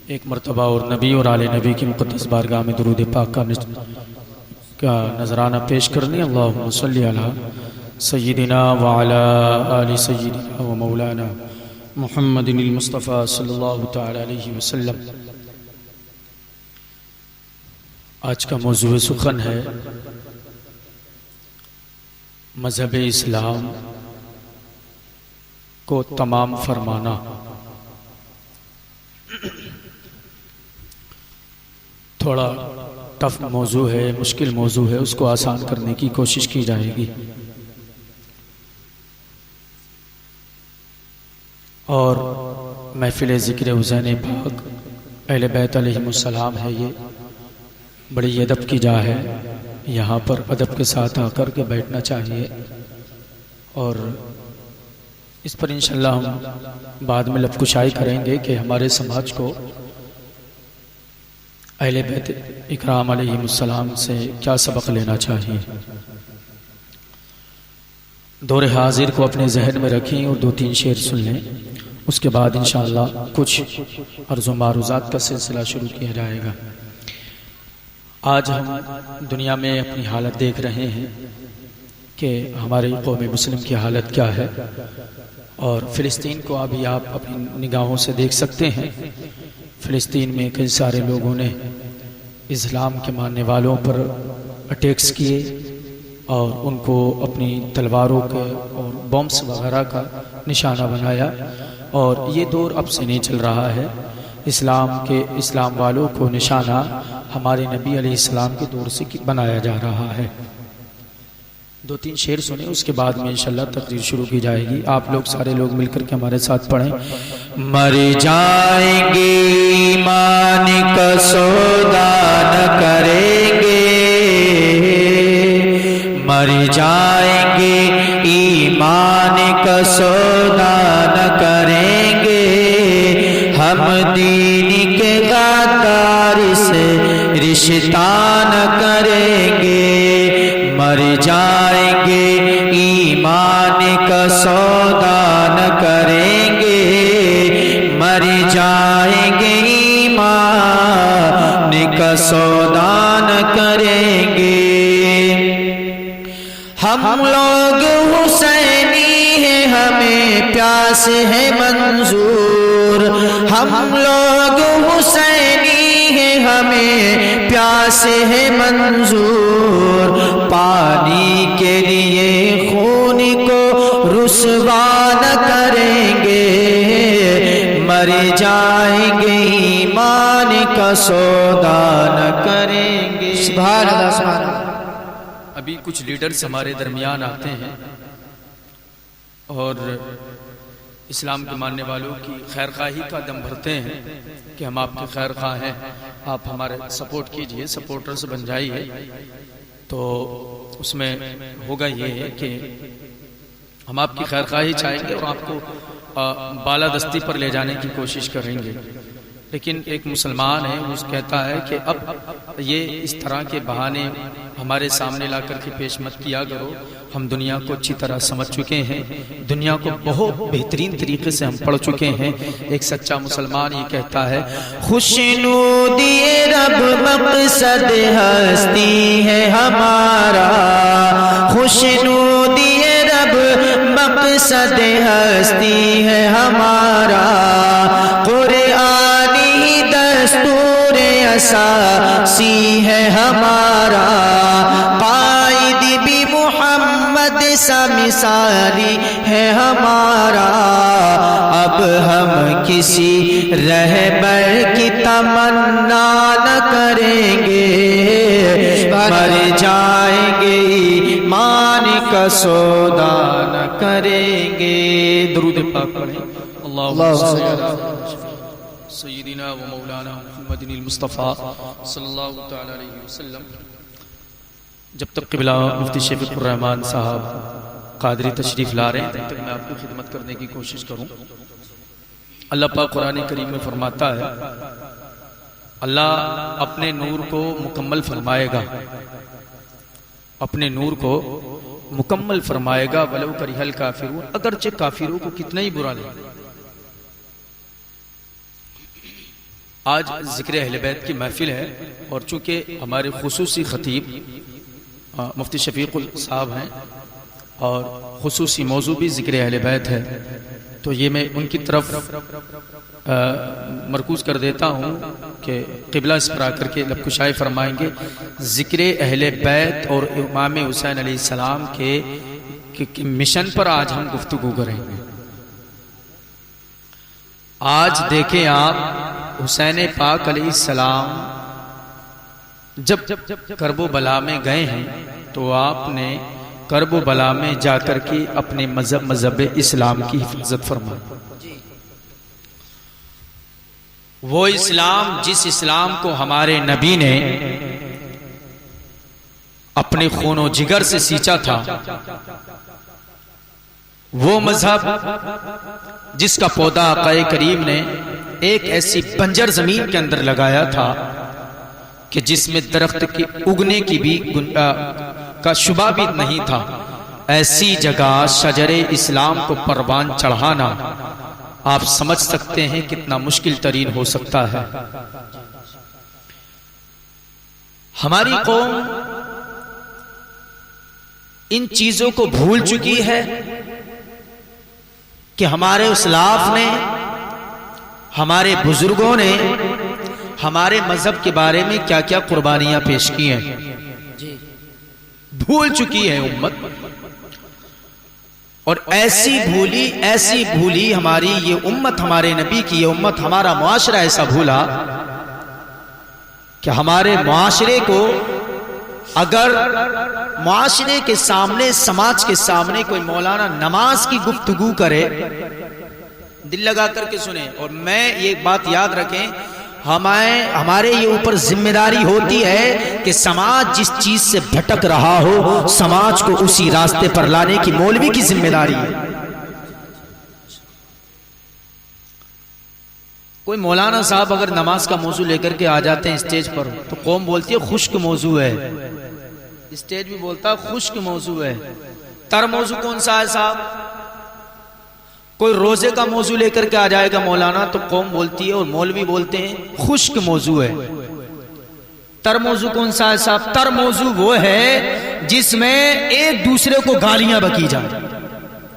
ایک مرتبہ اور نبی اور آل نبی کی مقدس بارگاہ میں درود پاک کا نذرانہ پیش کرنے. اللہم صلی علی سیدنا وعلی آل سیدنا و مولانا محمد المصطفیٰ صلی اللہ تعالی علیہ وسلم. آج کا موضوع سخن ہے مذہب اسلام کو تمام فرمانا. تھوڑا ٹف موضوع ہے، مشکل موضوع ہے، اس کو آسان کرنے کی کوشش کی جائے گی. اور محفل ذکر حسین پاک اہل بیت علیہم السلام ہے، یہ بڑی ادب کی جا ہے. یہاں پر ادب کے ساتھ آ کر کے بیٹھنا چاہیے، اور اس پر انشاءاللہ ہم بعد میں لب کشائی کریں گے کہ ہمارے سماج کو اہل بیت اکرام علیہم السلام سے کیا سبق لینا چاہیے. دور حاضر کو اپنے ذہن میں رکھیں اور 2-3 شعر سن لیں. اس کے بعد انشاءاللہ کچھ عرض و معروضات کا سلسلہ شروع کیا جائے گا. آج ہم دنیا میں اپنی حالت دیکھ رہے ہیں کہ ہماری قوم مسلم کی حالت کیا ہے، اور فلسطین کو ابھی آپ اپنی نگاہوں سے دیکھ سکتے ہیں. فلسطین میں کئی سارے لوگوں نے اسلام کے ماننے والوں پر اٹیکس کیے اور ان کو اپنی تلواروں کے اور بمس وغیرہ کا نشانہ بنایا. اور یہ دور اب سے نہیں چل رہا ہے. اسلام والوں کو نشانہ ہمارے نبی علیہ السلام کے دور سے بنایا جا رہا ہے. 2-3 شعر سنیں، اس کے بعد میں انشاءاللہ تقریر شروع کی جائے گی. آپ لوگ سارے لوگ مل کر کے ہمارے ساتھ پڑھیں. مر جائیں گے ایمان کا سودا نہ کریں گے، مر جائیں گے ایمان کا سودا نہ کریں گے، ہم دین کے غدار سے رشتہ نہ کریں گے. مر جائیں گے ایمان کا سودا نہ کریں گے، مر جائیں گے ایمان کا سودا نہ کریں گے. ہم لوگ حسینی ہیں، ہمیں پیاس ہے منظور. ہم لوگ حسینی ہیں، ہمیں پیاس ہے منظور. پانی کے لیے خون کو رسوا نہ کریں گے، مر جائیں گے ایمان کا سودا نہ کریں گے. سبحان اللہ سبحان اللہ. ابھی کچھ لیڈرز ہمارے درمیان آتے ہیں اور اسلام کے ماننے والوں کی خیر خواہی کا دم بھرتے ہیں کہ ہم آپ کے خیر خواہ ہیں، آپ ہمارے سپورٹ کیجئے، سپورٹرز بن جائیے. تو اس میں ہوگا یہ ہے کہ ہم آپ کی خیر خواہی چاہیں گے اور آپ کو بالادستی پر لے جانے کی کوشش کریں گے. لیکن ایک مسلمان ہے، وہ کہتا ہے کہ اب یہ اس طرح کے بہانے ہمارے سامنے لا کر کے پیش مت کیا کرو. ہم دنیا کو اچھی طرح سمجھ چکے ہیں، دنیا کو بہت بہترین طریقے سے ہم پڑھ چکے ہیں. ایک سچا مسلمان یہ کہتا ہے، خوشنودی رب مقصد ہستی ہے ہمارا، خوشنودی رب مقصد ہستی ہے ہمارا، قرآنی دستور اساسی ہے ہمارا، قائد بھی محمد سا مثالی ہے ہمارا. اب ہم کسی رہبر کی تمنا نہ کریں گے، مر جائیں گے ایمان کا سودا نہ کریں گے. درود پاک پڑھیں. اللہم صلی علی سیدنا و مولانا محمد المصطفیٰ صلی اللہ تعالی علیہ وسلم. جب تک قبلہ مفتی شفیق الرحمن صاحب قادری تشریف لا رہے ہیں تب تک میں آپ کی خدمت کرنے کی کوشش کروں. اللہ پاک قرآن کریم میں فرماتا ہے، اللہ اپنے نور کو مکمل فرمائے گا، اپنے نور کو مکمل فرمائے گا. ولو کرہ الکافرون، اگرچہ کافروں کو کتنا ہی برا لگے. آج ذکر اہل بیت کی محفل ہے، اور چونکہ ہمارے خصوصی خطیب مفتی شفیق صاحب ہیں اور خصوصی موضوع بھی ذکر اہل بیت ہے، تو یہ میں ان کی طرف مرکوز کر دیتا ہوں کہ قبلہ اس پر آ کر کے لب کشائی فرمائیں گے۔ ذکر اہل بیت اور امام حسین علیہ السلام کے مشن پر آج ہم گفتگو کریں گے۔ آج دیکھیں آپ، حسین پاک علیہ السلام جب کرب و بلا میں گئے ہیں تو آپ نے کرب و بلا میں جا کر کے اپنے مذہب اسلام کی حفاظت فرمائی۔ وہ اسلام، جس اسلام کو ہمارے نبی نے اپنے خون و جگر سے سینچا تھا، وہ مذہب جس کا پودا آقا کریم نے ایک ایسی بنجر زمین کے اندر لگایا تھا کہ جس میں درخت کے اگنے کی بھی کا شبہ بھی نہیں تھا، ایسی جگہ شجر اسلام کو پروان چڑھانا آپ سمجھ سکتے ہیں کتنا مشکل ترین ہو سکتا ہے۔ ہماری قوم ان چیزوں کو بھول چکی ہے کہ ہمارے اسلاف نے، ہمارے بزرگوں نے ہمارے مذہب کے بارے میں کیا کیا قربانیاں پیش کی ہیں، بھول چکی ہے امت۔ اور ایسی بھولی ہماری یہ امت، ہمارے نبی کی یہ امت، ہمارا معاشرہ ایسا بھولا کہ ہمارے معاشرے کو اگر معاشرے کے سامنے، سماج کے سامنے کوئی مولانا نماز کی گفتگو کرے، دل لگا کر کے سنیں، اور میں یہ بات یاد رکھیں، ہمارے یہ اوپر ذمہ داری ہوتی ہے کہ سماج جس چیز سے بھٹک رہا ہو، سماج کو اسی راستے پر لانے کی مولوی کی ذمہ داری ہے۔ کوئی مولانا صاحب اگر نماز کا موضوع لے کر کے آ جاتے ہیں اسٹیج پر، تو قوم بولتی ہے خشک موضوع ہے، اسٹیج بھی بولتا ہے خشک موضوع ہے۔ تر موضوع کون سا ہے صاحب؟ کوئی روزے کا موضوع لے کر کے آ جائے گا مولانا، تو قوم بولتی ہے اور مولوی بولتے ہیں خشک موضوع ہے۔ تر موضوع کون سا ہے صاحب؟ تر موضوع وہ ہے جس میں ایک دوسرے کو گالیاں بکی جائیں۔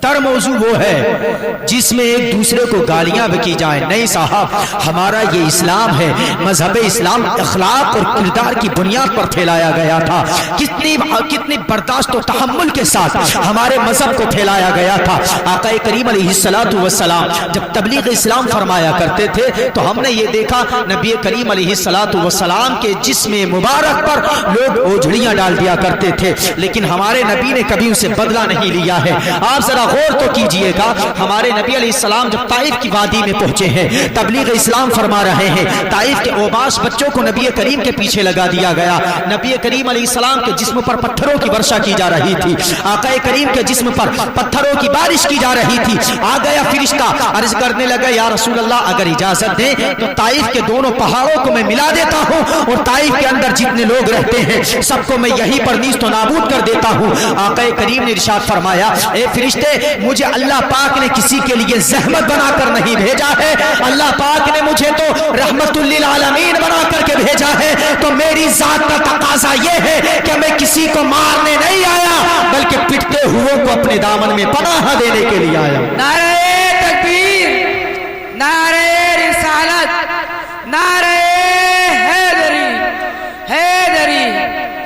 تر موضوع وہ ہے جس میں ایک دوسرے کو گالیاں بکی جائیں۔ نہیں صاحب، ہمارا یہ اسلام ہے، مذہب اسلام اخلاق اور کردار کی بنیاد پر پھیلایا گیا تھا۔ کتنی برداشت و تحمل کے ساتھ ہمارے مذہب کو پھیلایا گیا تھا۔ آقا کریم علیہ السلام جب تبلیغ اسلام فرمایا کرتے تھے تو ہم نے یہ دیکھا نبی کریم علیہ السلام کے جسم مبارک پر لوگ اوجھڑیاں ڈال دیا کرتے تھے، لیکن ہمارے نبی نے کبھی اسے بدلہ نہیں لیا ہے۔ آپ ذرا غور تو کیجئے گا، ہمارے نبی علیہ السلام جب طائف کی وادی میں پہنچے ہیں، تبلیغ اسلام فرما رہے ہیں، طائف کے اوباش بچوں کو نبی کریم کے پیچھے لگا دیا گیا، نبی کریم علیہ السلام کے جسم پر پتھروں کی ورشا کی جا رہی تھی، آقا کریم کے جسم پر پتھروں کی بارش کی جا رہی تھی۔ آ گیا فرشتہ، عرض کرنے لگا یا رسول اللہ اگر اجازت دیں تو طائف کے دونوں پہاڑوں کو میں ملا دیتا ہوں، اور طائف کے اندر جتنے لوگ رہتے ہیں سب کو میں یہیں پر نیست و نابود کر دیتا ہوں۔ آقا کریم نے ارشاد فرمایا اے فرشتے، مجھے اللہ پاک نے کسی کے لیے زحمت بنا کر نہیں بھیجا ہے، اللہ پاک نے مجھے تو رحمت للعالمین بنا کر کے بھیجا ہے، تو میری ذات کا تقاضا یہ ہے کہ میں کسی کو مارنے نہیں آیا بلکہ پٹتے ہوئے کو اپنے دامن میں پناہ دینے کے لیے آیا۔ نعرہ تکبیر، نعرہ رسالت، نعرہ حیدری، حیدری،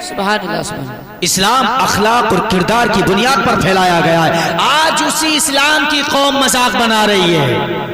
سبحان اللہ سبحان اللہ۔ اسلام اخلاق اور کردار کی بنیاد پر پھیلایا گیا ہے، آج اسی اسلام کی قوم مذاق بنا رہی ہے،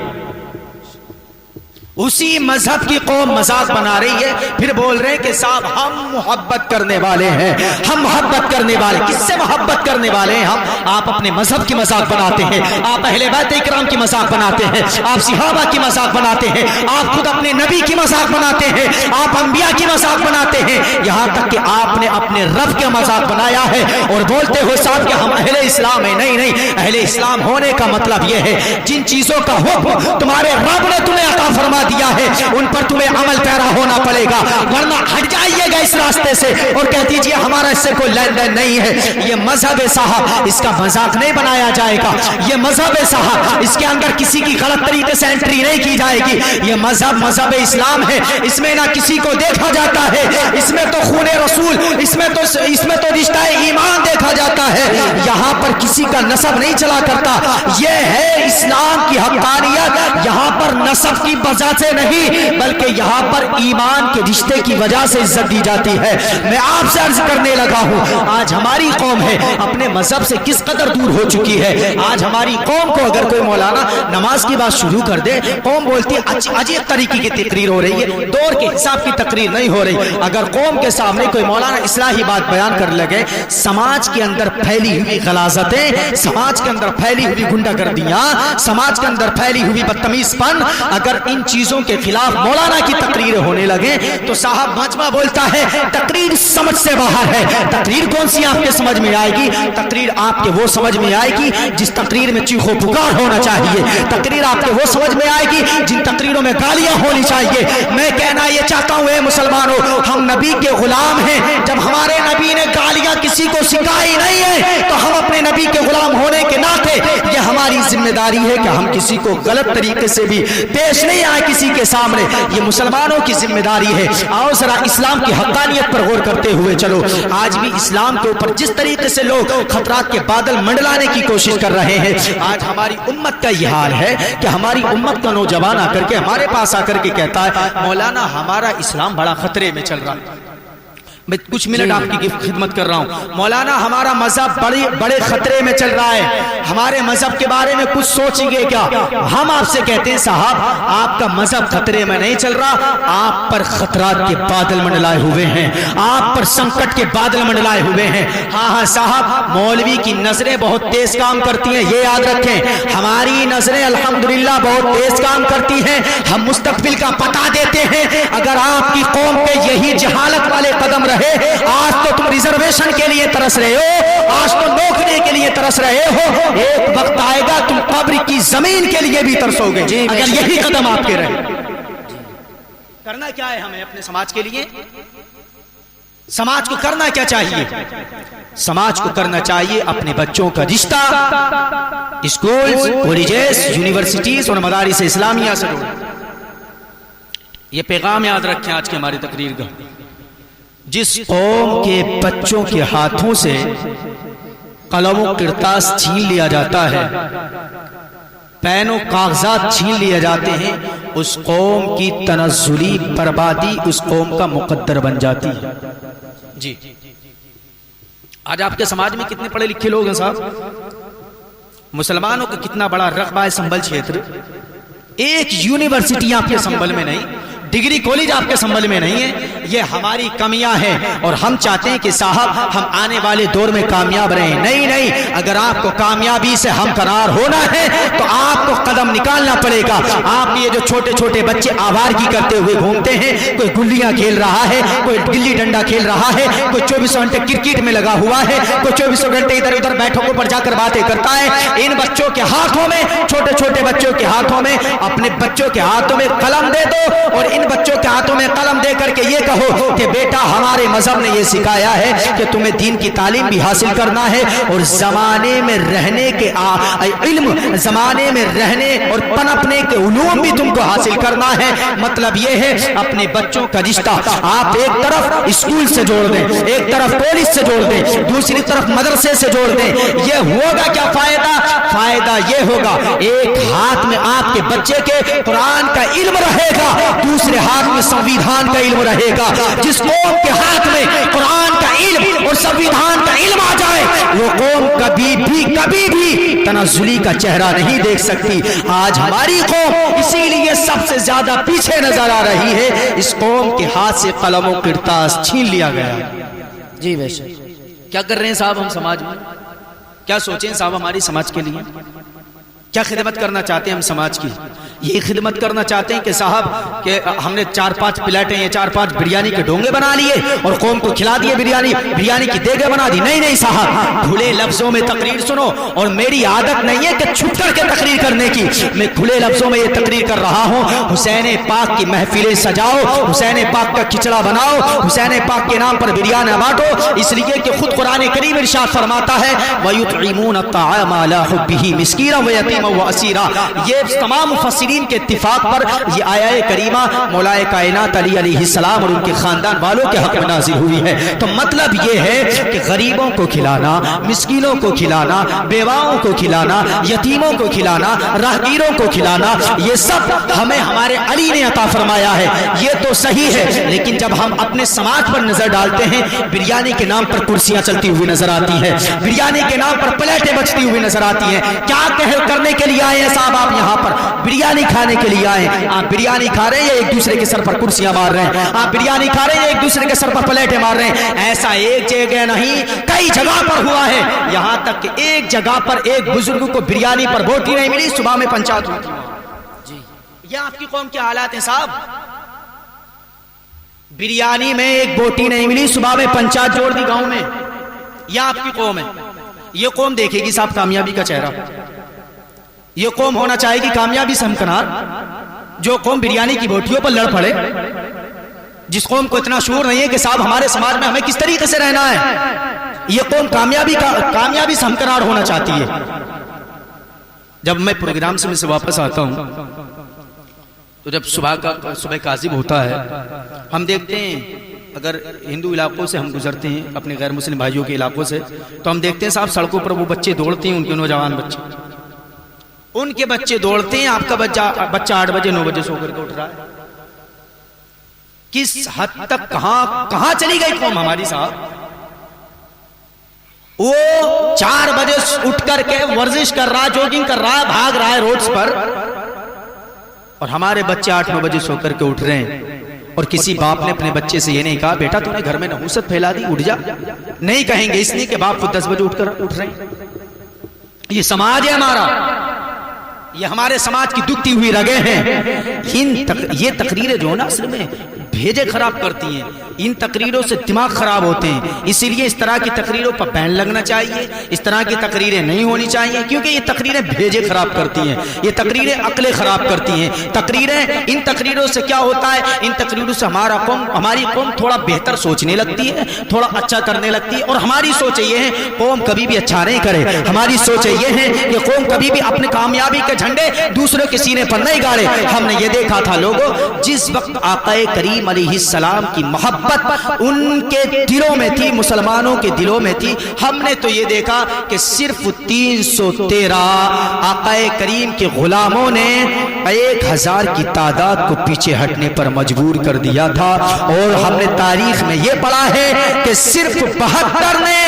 اسی مذہب کی قوم مذاق بنا رہی ہے، پھر بول رہے ہیں کہ صاحب ہم محبت کرنے والے ہیں، ہم محبت کرنے والے، کس سے محبت کرنے والے ہیں ہم؟ آپ اپنے مذہب کی مذاق بناتے ہیں، آپ اہل بیت اکرام کی مذاق بناتے ہیں، آپ صحابہ کی مذاق بناتے ہیں، آپ خود اپنے نبی کی مذاق بناتے ہیں، آپ انبیاء کی مذاق بناتے ہیں، یہاں تک کہ آپ نے اپنے رب کا مذاق بنایا ہے اور بولتے ہو صاحب کہ ہم اہل اسلام ہیں۔ نہیں نہیں، اہل اسلام ہونے کا مطلب یہ ہے جن چیزوں کا حکم تمہارے رب نے تمہیں عطا فرما دیا ہے ان پر تمہیں عمل پیرا ہونا پڑے گا، ورنہ ہٹ جائیے گا اس راستے سے اور کہہ دیجئے ہمارا اس سے کوئی لین دین نہیں ہے۔ یہ مذہب ہے صاحب، اس کا مذاق نہیں بنایا جائے گا۔ یہ مذہب ہے صاحب، اس کے اندر کسی کی غلط طریقے سے انٹری نہیں کی جائے گی۔ یہ مذہب اسلام ہے، اس میں نہ کسی کو دیکھا جاتا ہے، اس میں تو خون رسول، اس میں تو رشتہ ایمان دیکھا جاتا ہے۔ یہاں پر کسی کا نسب نہیں چلا کرتا۔ یہ ہے اسلام کی حقانیت، یہاں پر نسب کی وجہ سے نہیں بلکہ یہاں پر ایمان کے رشتے کی وجہ سے عزت دی جاتی ہے۔ میں آپ سے عرض کرنے لگا ہوں، آج ہماری قوم ہے اپنے مذہب سے کس قدر دور ہو چکی ہے۔ آج ہماری قوم کو اگر کوئی مولانا نماز کی بات شروع کر دے، قوم بولتی ہے عجیب طریقے کی تقریر ہو رہی ہے، دور کے حساب کی تقریر نہیں ہو رہی۔ اگر قوم کے سامنے کوئی مولانا اصلاحی بات بیان کر لگے، سماج کے اندر پھیلی ہوئی غلاظتیں، سماج کے اندر پھیلی ہوئی گنڈا گردیاں، سماج کے اندر پھیلی ہوئی بدتمیز پن، اگر ان چیزوں کے خلاف مولانا کی تقریر ہونے لگے تو صاحب مجمع بولتا ہے تقریر سمجھ سے باہر ہے۔ تقریر کون سی آپ کے سمجھ میں آئے گی؟ تقریر آپ کے وہ سمجھ میں آئے گی جس تقریر میں چیخ و پکار ہونا چاہیے۔ تقریر آپ کے وہ سمجھ میں آئے گی جن تقریروں میں گالیاں ہونی چاہیے۔ میں کہنا یہ چاہتا ہوں اے مسلمانوں، ہم نبی کے غلام ہیں۔ جب ہمارے نبی نے گالیاں کسی کو سکھائی نہیں ہے تو ہم اپنے نبی کے غلام ہونے کے ناطے یہ ہماری ذمہ داری ہے کہ ہم کسی کو غلط طریقے سے بھی پیش نہیں آئے کسی کے سامنے۔ یہ مسلمانوں کی ذمہ داری ہے۔ آؤ ذرا اسلام کی حقانیت پر غور کرتے ہوئے چلو۔ آج بھی اسلام کے اوپر جس طریقے سے لوگ خطرات کے بادل منڈلانے کی کوشش کر رہے ہیں، آج ہماری امت کا یہ حال ہے کہ ہماری امت کا نوجوان آ کر کے ہمارے پاس آ کر کے کہتا ہے مولانا ہمارا اسلام بڑا خطرے میں چل رہا ہے۔ میں کچھ منٹ آپ کی خدمت کر رہا ہوں۔ مولانا ہمارا مذہب بڑے خطرے میں چل رہا ہے، ہمارے مذہب کے بارے میں کچھ سوچیں گے کیا؟ ہم آپ سے کہتے ہیں صاحب آپ کا مذہب خطرے میں نہیں چل رہا، آپ پر خطرات کے بادل منڈلائے ہوئے ہیں، آپ پر سنکٹ کے بادل منڈلائے ہوئے ہیں۔ ہاں صاحب، مولوی کی نظریں بہت تیز کام کرتی ہیں، یہ یاد رکھیں۔ ہماری نظریں الحمدللہ بہت تیز کام کرتی ہیں، ہم مستقبل کا پتہ دیتے ہیں۔ اگر آپ کی قوم پہ یہی جہالت والے قدم رہے، آج تو تم ریزرویشن کے لیے ترس رہے ہو، آج تو نوکری کے لیے ترس رہے ہو، ایک وقت آئے گا تم قبر کی زمین کے لیے بھی ترسو گے اگر یہی قدم آپ کے رہے۔ کرنا کیا ہے ہمیں اپنے سماج کے لیے؟ سماج کو کرنا کیا چاہیے؟ سماج کو کرنا چاہیے اپنے بچوں کا رشتہ اسکولز، کالجز، یونیورسٹیز اور مدارس اسلامیہ سے جوڑیں۔ یہ پیغام یاد رکھیں آج کی ہماری تقریر کا۔ جس قوم کے بچوں کے ہاتھوں سے قلم و کرتاس چھین لیا جاتا ہے، پین و کاغذات چھین لیے جاتے ہیں، اس قوم کی تنزلی بربادی اس قوم کا مقدر بن جاتی ہے۔ جی آج آپ کے سماج میں کتنے پڑھے لکھے لوگ ہیں صاحب؟ مسلمانوں کا کتنا بڑا رقبہ ہے سنبل چھیتر، ایک یونیورسٹی آپ کے سنبل میں نہیں، ڈگری کالج آپ کے سنبل میں نہیں ہے۔ یہ ہماری کمیاں ہیں اور ہم چاہتے ہیں کہ صاحب ہم آنے والے دور میں کامیاب رہیں۔ نہیں، اگر آپ کو کامیابی سے ہمکنار ہونا ہے تو آپ کو قدم نکالنا پڑے گا۔ آپ یہ جو چھوٹے چھوٹے بچے آوارگی کرتے ہوئے گھومتے ہیں، کوئی گلیاں کھیل رہا ہے، کوئی گلی ڈنڈا کھیل رہا ہے، کوئی 24 گھنٹے کرکٹ میں لگا ہوا ہے، کوئی 24 گھنٹے ادھر ادھر بیٹھکوں پر جا کر باتیں کرتا ہے، ان بچوں کے ہاتھوں میں، چھوٹے چھوٹے بچوں کے ہاتھوں میں، اپنے بچوں کے ہاتھوں میں قلم دے دو اور ان بچوں کے ہاتھوں میں قلم دے کر کے یہ کہو کہ بیٹا ہمارے مذہب نے یہ سکھایا ہے کہ تمہیں دین کی تعلیم بھی حاصل کرنا ہے اور زمانے میں رہنے کے علم، زمانے میں رہنے اور پنپنے کے علوم بھی تم کو حاصل کرنا ہے۔ مطلب یہ ہے اپنے بچوں کا رشتہ آپ ایک طرف اسکول سے جوڑ دیں، ایک طرف کالج سے جوڑ دیں، دوسری طرف مدرسے سے جوڑ دیں۔ یہ ہوگا کیا فائدہ؟ فائدہ یہ ہوگا ایک ہاتھ میں آپ کے بچے کے قرآن کا علم رہے گا، دوسرے ہاتھ میں سنویدھان کا علم رہے گا۔ جس قوم کے ہاتھ میں قرآن کا علم اور سنویدھان کا علم آ جائے وہ قوم کبھی بھی تنزلی کا چہرہ نہیں دیکھ سکتی۔ آج ہماری قوم اسی لیے سب سے زیادہ پیچھے نظر آ رہی ہے، اس قوم کے ہاتھ سے قلم و کرتاس چھین لیا گیا۔ جی بے شک۔ کیا کر رہے ہیں صاحب ہم سماج میں؟ کیا سوچیں صاحب ہماری سماج کے لیے؟ کیا خدمت کرنا چاہتے ہیں ہم سماج کی؟ یہ خدمت کرنا چاہتے ہیں کہ صاحب کہ ہم نے 4-5 پلیٹیں یا 4-5 بریانی کے ڈونگے بنا لیے اور قوم کو کھلا دیے بریانی کی دیگیں بنا دی. نہیں صاحب, کھلے لفظوں میں تقریر سنو. اور میری عادت نہیں ہے کہ چھپ کر کے تقریر کرنے کی, میں کھلے لفظوں میں یہ تقریر کر رہا ہوں. حسین پاک کی محفلیں سجاؤ, حسین پاک کا کھچڑا بناؤ, حسین پاک کے نام پر بریانی بانٹو, اس لیے کہ خود قرآن کریم ارشاد فرماتا ہے وَيُطْعِمُونَ الطَّعَامَ عَلَىٰ حُبِّهِ مِسْكِينًا وَيَتِيمًا وَأَسِيرًا. یہ تمام مفسرین کے اتفاق پر یہ آیہ کریمہ مولا کائنات علی علیہ السلام اور ان کے خاندان والوں کے حق میں نازل ہوئی ہے. تو مطلب یہ ہے کہ غریبوں کو کھلانا, مسکینوں کو کھلانا, بیواؤں کو کھلانا, یتیموں کو کھلانا, راہگیروں کو کھلانا, یہ سب ہمیں ہمارے علی نے عطا فرمایا ہے. یہ تو صحیح ہے, لیکن جب ہم اپنے سماج پر نظر ڈالتے ہیں, بریانی کے نام پر کرسیاں چلتی ہوئی نظر آتی ہیں, بریانی کے نام پر پلیٹیں بچتی ہوئی نظر آتی ہیں. کیا کرنے کے لیے آئے ہیں صاحب آپ یہاں پر؟ بریانی کھانے کے لیے آئے ہیں. آپ بریانی کھا رہے ہیں یا ایک دوسرے کے سر پر کرسیاں مار رہے ہیں؟ آپ بریانی کھا رہے ہیں یا ایک دوسرے کے سر پر پلیٹیں مار رہے ہیں؟ ایسا ایک جگہ نہیں, کئی جگہ پر ہوا ہے. یہاں تک کہ ایک جگہ پر ایک بزرگ کو بریانی پر بوٹی نہیں ملی, صبح میں پنچایت ہوئی تھی. یہ آپ کی قوم کے حالات ہیں صاحب. بریانی میں ایک بوٹی نہیں ملی, صبح میں پنچایت جوڑ دی گاؤں میں. یہ آپ کی قوم ہے. یہ قوم دیکھے گی صاحب کامیابی کا چہرہ. یہ قوم ہونا چاہے گی کامیابی سے ہمکنار. جو قوم بریانی کی بوٹیوں پر لڑ پڑے, جس قوم کو اتنا شعور نہیں ہے کہ صاحب ہمارے سماج میں ہمیں کس طریقے سے رہنا ہے, یہ قوم کامیابی سے ہمکنار ہونا چاہتی ہے. جب میں پروگرام سے واپس آتا ہوں تو جب صبح کاذب ہوتا ہے, ہم دیکھتے ہیں اگر ہندو علاقوں سے ہم گزرتے ہیں, اپنے غیر مسلم بھائیوں کے علاقوں سے, تو ہم دیکھتے ہیں صاحب سڑکوں پر وہ بچے دوڑتے ہیں, ان کے نوجوان بچے, ان کے بچے دوڑتے ہیں. آپ کا بچہ 8 بجے 9 بجے سو کر کے اٹھ رہا ہے. کس حد تک کہاں چلی گئی قوم ہماری صاحب؟ وہ 4 بجے اٹھ کر کے ورزش کر رہا ہے, جوگنگ کر رہا ہے, بھاگ رہا ہے روڈز پر, اور ہمارے بچے 8-9 بجے سو کر کے اٹھ رہے ہیں. اور کسی باپ نے اپنے بچے سے یہ نہیں کہا بیٹا تو نے گھر میں نحوست پھیلا دی, اٹھ جا. نہیں کہیں گے, اس لیے کہ باپ خود 10 بجے اٹھ رہے ہیں. یہ سماج ہے ہمارا, یہ ہمارے سماج کی دکھتی ہوئی رگیں ہیں. یہ تقریریں جو نا اصل میں بھیجے خراب کرتی ہیں, ان تقریروں سے دماغ خراب ہوتے ہیں. اسی لیے اس طرح کی تقریروں پر بین لگنا چاہیے, اس طرح کی تقریریں نہیں ہونی چاہیے, کیونکہ یہ تقریریں بھیجے خراب کرتی ہیں, یہ تقریریں عقلیں خراب کرتی ہیں. ان تقریروں سے کیا ہوتا ہے, ان تقریروں سے ہماری قوم تھوڑا بہتر سوچنے لگتی ہے, تھوڑا اچھا کرنے لگتی ہے. اور ہماری سوچ یہ ہے قوم کبھی بھی اچھا نہیں کرے. ہماری سوچ یہ ہے کہ قوم کبھی بھی اپنے کامیابی کے جھنڈے دوسروں کے سینے پر نہیں گاڑے. ہم نے یہ دیکھا تھا لوگوں, جس وقت آقا کریم علیہ السلام کی محبت ان کے دلوں میں تھی, مسلمانوں کے دلوں میں تھی, ہم نے تو یہ دیکھا کہ صرف 313 آقا کریم کے غلاموں نے 1000 کی تعداد کو پیچھے ہٹنے پر مجبور کر دیا تھا. اور ہم نے تاریخ میں یہ پڑھا ہے کہ صرف 72 نے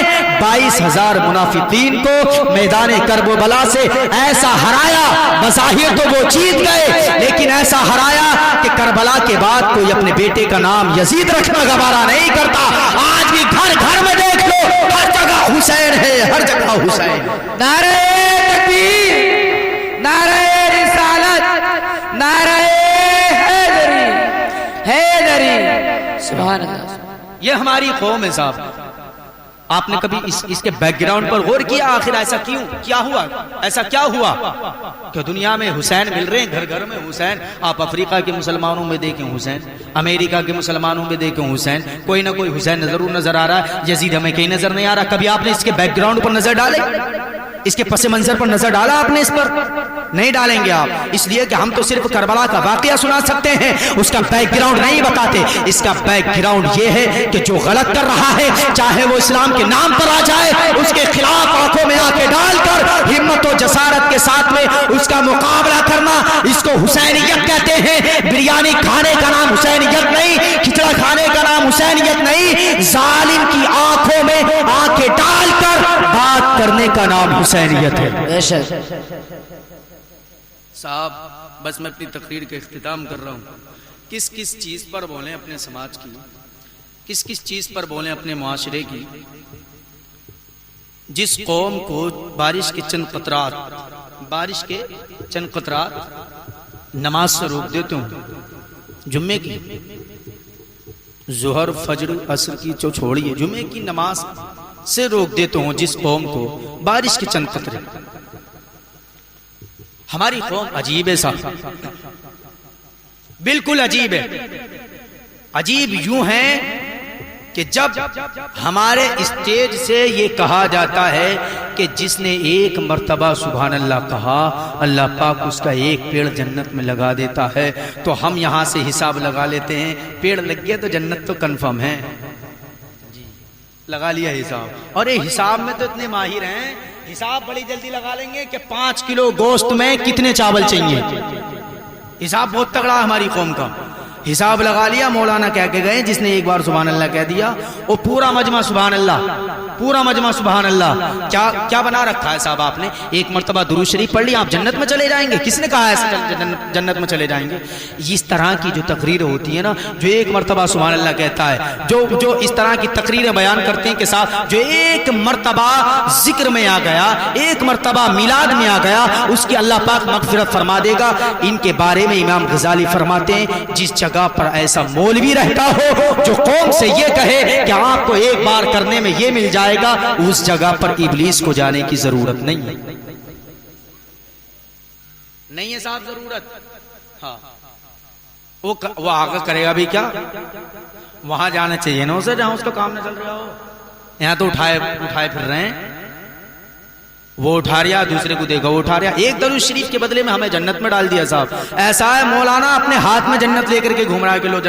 22,000 منافقین کو میدان کربلا سے ایسا ہرایا. بظاہر تو وہ جیت گئے, لیکن ایسا ہرایا کہ کربلا کے بعد کوئی اپنے بیٹے کا نام یزید رکھنا گوارا نہیں کرتا. آج بھی گھر گھر میں دیکھ لو, ہر جگہ حسین ہے, ہر جگہ حسین. نعرہ تکبیر, نعرہ رسالت, نعرہ حیدری, سبحان اللہ. یہ ہماری قوم ہے صاحب. آپ نے کبھی اس کے بیک گراؤنڈ پر غور کیا آخر ایسا کیا ہوا کہ دنیا میں حسین مل رہے ہیں, گھر گھر میں حسین. آپ افریقہ کے مسلمانوں میں دیکھیں حسین, امریکہ کے مسلمانوں میں دیکھیں حسین, کوئی نہ کوئی حسین ضرور نظر آ رہا ہے. یزید ہمیں کہیں نظر نہیں آ رہا. کبھی آپ نے اس کے بیک گراؤنڈ پر نظر ڈالے, اس کے پس منظر پر نظر ڈالا آپ نے؟ اس پر نہیں ڈالیں گے آپ, اس لیے کہ ہم تو صرف کربلا کا واقعہ سنا سکتے ہیں, اس کا بیک گراؤنڈ نہیں بتاتے. اس کا بیک گراؤنڈ یہ ہے کہ جو غلط کر رہا ہے, چاہے وہ اسلام کے نام پر آ جائے, اس کے خلاف آنکھوں میں آنکھیں ڈال کر ہمت و جسارت کے ساتھ میں اس کا مقابلہ کرنا, اس کو حسینیت کہتے ہیں. بریانی کھانے کا نام حسینیت نہیں, کھچڑا کھانے کا نام حسینیت نہیں, ظالم کی آنکھوں میں آنکھیں ڈال کر بات کرنے کا نام حسینیت ہے. صاحب بس میں اپنی تقریر کا اختتام کر رہا ہوں. کس چیز پر بولیں اپنے سماج کی, کس چیز پر بولیں اپنے معاشرے کی. جس قوم کو بارش کے چند قطرات نماز سے روک دیتے ہوں، جمعے کی، ظہر فجر عصر کی جو چھوڑیے، جمعے کی نماز سے روک دیتے ہوں جس قوم کو بارش کے چند قطرے۔ ہماری قوم عجیب ہے صاحب، بالکل عجیب ہے۔ عجیب یوں ہے کہ جب ہمارے اسٹیج سے یہ کہا جاتا ہے کہ جس نے ایک مرتبہ سبحان اللہ کہا اللہ پاک اس کا ایک پیڑ جنت میں لگا دیتا ہے، تو ہم یہاں سے حساب لگا لیتے ہیں، پیڑ لگ گیا تو جنت تو کنفرم ہے، لگا لیا حساب۔ اور یہ حساب میں تو اتنے ماہر ہیں، حساب بڑی جلدی لگا لیں گے کہ 5 کلو گوشت میں کتنے چاول چاہیے۔ حساب بہت تگڑا ہے ہماری قوم کا، حساب لگا لیا۔ مولانا کہہ کے گئے جس نے ایک بار سبحان اللہ کہہ دیا وہ پورا مجمع سبحان اللہ، پورا مجمع سبحان اللہ۔ کیا بنا رکھا ہے صاحب آپ نے؟ ایک مرتبہ درود شریف پڑھ لی آپ جنت میں چلے جائیں گے؟ کس نے کہا ہے جنت میں چلے جائیں گے؟ اس طرح کی جو تقریریں ہوتی ہیں نا، جو ایک مرتبہ سبحان اللہ کہتا ہے، جو اس طرح کی تقریریں بیان کرتے ہیں کے ساتھ جو ایک مرتبہ ذکر میں آ گیا، ایک مرتبہ میلاد میں آ گیا، اس کی اللہ پاک مغفرت فرما دے گا۔ ان کے بارے میں امام غزالی فرماتے ہیں جس جگہ پر ایسا مولوی رہتا ہو جو قوم سے یہ کہے کہ آپ کو ایک بار کرنے میں یہ مل جائے گا، اس جگہ پر ابلیس کو جانے کی ضرورت نہیں ہے، نہیں ہے صاحب ضرورت۔ ہاں وہ آگے کرے گا بھی کیا، وہاں جانا چاہیے نا اسے جہاں اس کا کام نہ چل رہا ہو۔ یہاں تو اٹھائے پھر رہے ہیں، وہ اٹھا رہا دوسرے کو دے گا، وہ اٹھا رہا ایک درود شریف کے بدلے میں ہمیں جنت میں ڈال دیا صاحب۔ ایسا ہے مولانا اپنے ہاتھ میں جنت لے کر کے گھوم رہا ہے کہ لو